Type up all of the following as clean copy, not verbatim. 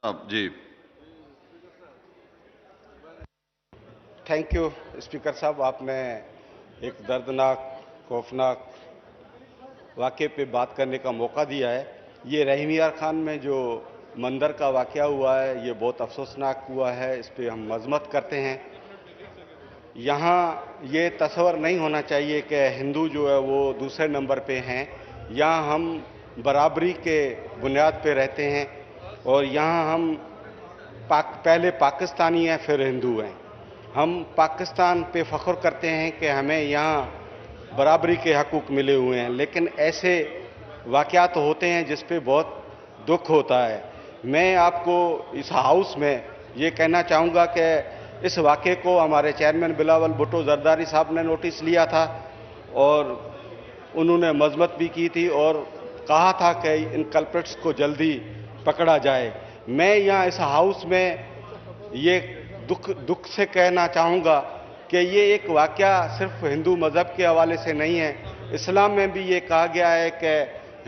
अब जी। Thank you speaker साहब, आपने एक दर्दनाक खौफनाक वाक़े पे बात करने का मौका दिया है। ये रहीम यार खान में जो मंदिर का वाक़या हुआ है, ये बहुत अफसोसनाक हुआ है। इस पे हम मजम्मत करते हैं। यहाँ ये तस्वर नहीं होना चाहिए कि हिंदू जो है वो दूसरे नंबर पे हैं। यहाँ हम बराबरी के बुनियाद पे रहते हैं और यहाँ हम पहले पाकिस्तानी हैं फिर हिंदू हैं। हम पाकिस्तान पे फ़ख्र करते हैं कि हमें यहाँ बराबरी के हकूक़ मिले हुए हैं, लेकिन ऐसे वाक़यात होते हैं जिस पे बहुत दुख होता है। मैं आपको इस हाउस में ये कहना चाहूँगा कि इस वाक़े को हमारे चेयरमैन बिलावल भुट्टो जरदारी साहब ने नोटिस लिया था और उन्होंने मजम्मत भी की थी और कहा था कि इन कल्प्रिट्स को जल्दी पकड़ा जाए। मैं यहाँ इस हाउस में ये दुख से कहना चाहूँगा कि ये एक वाक़या सिर्फ हिंदू मज़हब के हवाले से नहीं है। इस्लाम में भी ये कहा गया है कि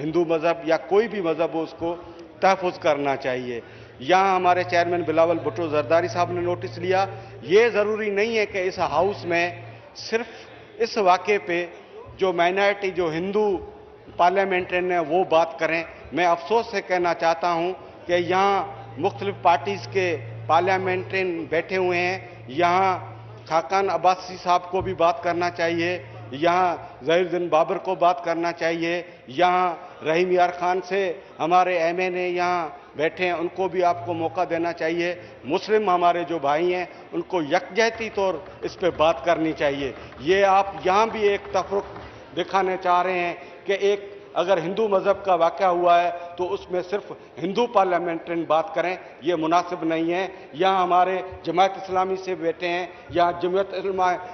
हिंदू मज़हब या कोई भी मज़हब हो उसको तहफ़्फ़ुज़ करना चाहिए। यहाँ हमारे चेयरमैन बिलावल भुट्टो जरदारी साहब ने नोटिस लिया। ये ज़रूरी नहीं है कि इस हाउस में सिर्फ इस वाक़े पे जो माइनॉरिटी जो हिंदू पार्लियामेंटेरियन है वो बात करें। मैं अफसोस से कहना चाहता हूँ कि यहाँ मुख्तलिफ पार्टीज़ के पार्लियामेंटेरियन बैठे हुए हैं। यहाँ खाकान अब्बासी साहब को भी बात करना चाहिए, यहाँ ज़हीरुद्दीन बाबर को बात करना चाहिए, यहाँ रहीम यार खान से हमारे एमएनए यहाँ बैठे हैं, उनको भी आपको मौका देना चाहिए। मुस्लिम हमारे जो भाई हैं उनको यकजहती तौर इस पे बात करनी चाहिए। ये आप यहाँ भी एक तफरुक दिखाने चाह रहे हैं कि एक अगर हिंदू मज़हब का वाक़या हुआ है तो उसमें सिर्फ हिंदू पार्लियामेंटेरियन बात करें, ये मुनासिब नहीं है। यहाँ हमारे जमात इस्लामी से बैठे हैं, यहाँ जमात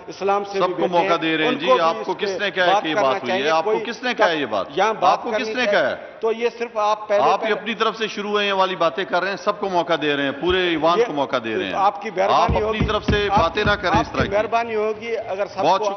इस्लाम से सबको मौका दे रहे हैं जी। आपको किसने कहा है कि ये बात हुई है? आपको किसने कहा है ये बात? आपको किसने कहा है? तो ये सिर्फ आप ही अपनी तरफ से शुरू हुए वाली बातें कर रहे हैं। सबको मौका दे रहे हैं, पूरे ईवान को मौका दे रहे हैं। आपकी मेहरबानी होगी, अपनी तरफ से बातें ना करें इस तरह की। मेहरबानी होगी अगर बहुत